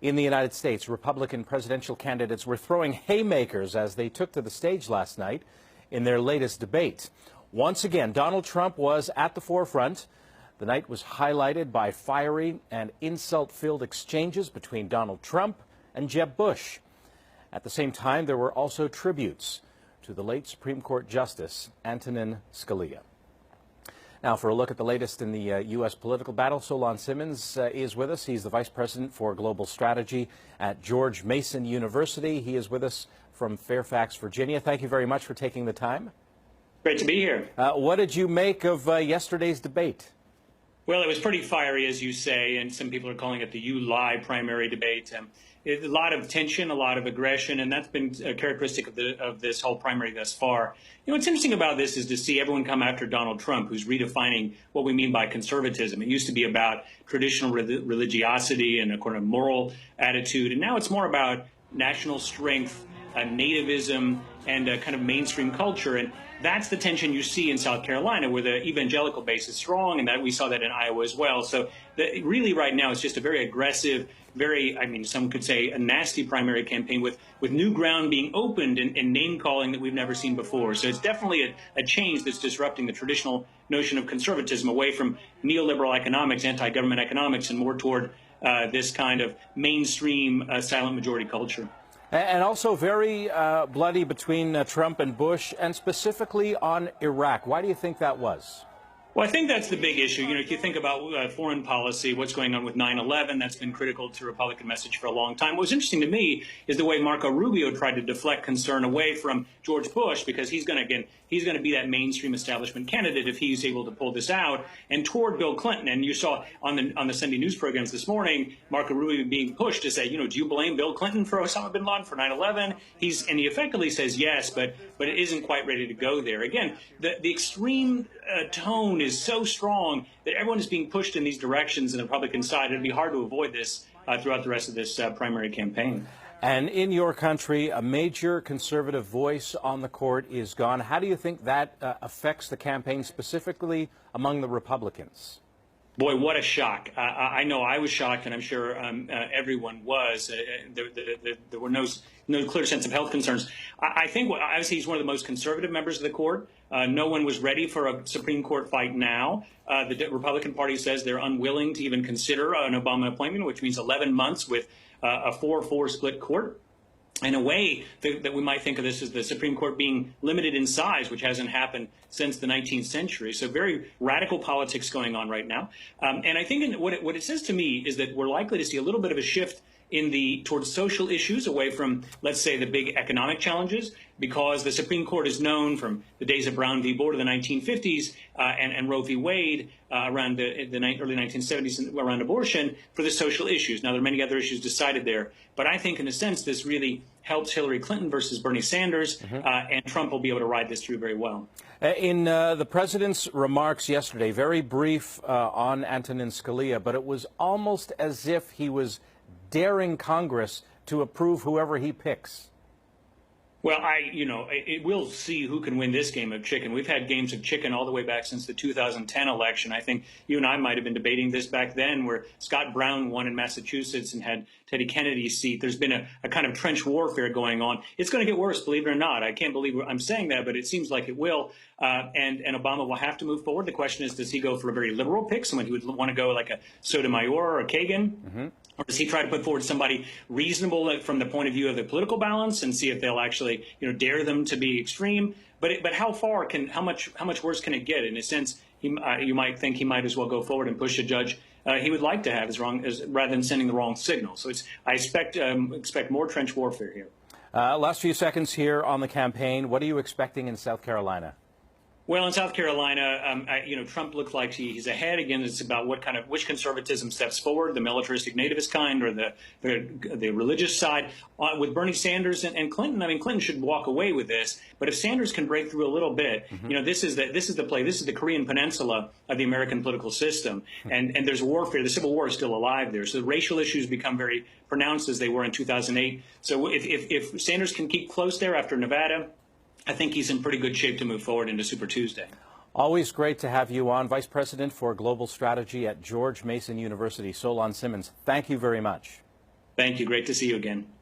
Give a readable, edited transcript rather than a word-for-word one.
In the United States, Republican presidential candidates were throwing haymakers as they took to the stage last night in their latest debate. Once again, Donald Trump was at the forefront. The night was highlighted by fiery and insult-filled exchanges between Donald Trump and Jeb Bush. At the same time, there were also tributes to the late Supreme Court Justice Antonin Scalia. Now, for a look at the latest in the U.S. political battle, Solon Simmons is with us. He's the Vice President for Global Strategy at George Mason University. He is with us from Fairfax, Virginia. Thank you very much for taking the time. Great to be here. What did you make of yesterday's debate? Well, it was pretty fiery, as you say, and some people are calling it the "you lie" primary debate. A lot of tension, a lot of aggression, and that's been a characteristic of this whole primary thus far. You know, what's interesting about this is to see everyone come after Donald Trump, who's redefining what we mean by conservatism. It used to be about traditional religiosity and a kind of moral attitude, and now it's more about national strength, nativism, and a kind of mainstream culture. And that's the tension you see in South Carolina, where the evangelical base is strong, and that we saw that in Iowa as well. So really right now it's just a very aggressive, some could say a nasty primary campaign with new ground being opened and name-calling that we've never seen before. So it's definitely a change that's disrupting the traditional notion of conservatism away from neoliberal economics, anti-government economics, and more toward this kind of mainstream silent majority culture. And also very bloody between Trump and Bush, and specifically on Iraq. Why do you think that was? Well, I think that's the big issue. You know, if you think about foreign policy, what's going on with 9/11, that's been critical to Republican message for a long time. What's interesting to me is the way Marco Rubio tried to deflect concern away from George Bush, because he's going to be that mainstream establishment candidate if he's able to pull this out, and toward Bill Clinton. And you saw on the Sunday news programs this morning, Marco Rubio being pushed to say, you know, do you blame Bill Clinton for Osama bin Laden for 9/11? And he effectively says yes, but it isn't quite ready to go there. Again, the extreme tone is so strong that everyone is being pushed in these directions in the Republican side. It'd be hard to avoid this throughout the rest of this primary campaign. And in your country, a major conservative voice on the court is gone. How do you think that affects the campaign, specifically among the Republicans? Boy, what a shock. I know I was shocked, and I'm sure everyone was. There were no clear sense of health concerns. I think, obviously, he's one of the most conservative members of the court. No one was ready for a Supreme Court fight now. The Republican Party says they're unwilling to even consider an Obama appointment, which means 11 months with a 4-4 split court. In a way that we might think of this as the Supreme Court being limited in size, which hasn't happened since the 19th century. So very radical politics going on right now. And I think what it says to me is that we're likely to see a little bit of a shift towards social issues away from, let's say, the big economic challenges, because the Supreme Court is known from the days of Brown v. Board of the 1950s and Roe v. Wade around the early 1970s around abortion for the social issues. Now, there are many other issues decided there, but I think in a sense this really helps Hillary Clinton versus Bernie Sanders, and Trump will be able to ride this through very well. In the president's remarks yesterday, very brief on Antonin Scalia, but it was almost as if he was daring Congress to approve whoever he picks. Well, we'll see who can win this game of chicken. We've had games of chicken all the way back since the 2010 election. I think you and I might have been debating this back then, where Scott Brown won in Massachusetts and had Teddy Kennedy's seat. There's been a kind of trench warfare going on. It's going to get worse, believe it or not. I can't believe I'm saying that, but it seems like it will. And Obama will have to move forward. The question is, does he go for a very liberal pick, someone who would want to go like a Sotomayor or a Kagan? Or does he try to put forward somebody reasonable from the point of view of the political balance and see if they'll actually, dare them to be extreme? But how much worse can it get? In a sense, you might think he might as well go forward and push a judge he would like to have rather than sending the wrong signal. So I expect more trench warfare here. Last few seconds here on the campaign. What are you expecting in South Carolina? Well, in South Carolina, Trump looks like he's ahead. Again, it's about which conservatism steps forward, the militaristic nativist kind or the religious side. With Bernie Sanders and Clinton, Clinton should walk away with this. But if Sanders can break through a little bit, this is the play. This is the Korean Peninsula of the American political system, and there's warfare. The Civil War is still alive there. So the racial issues become very pronounced as they were in 2008. So if Sanders can keep close there after Nevada, I think he's in pretty good shape to move forward into Super Tuesday. Always great to have you on. Vice President for Global Strategy at George Mason University, Solon Simmons. Thank you very much. Thank you. Great to see you again.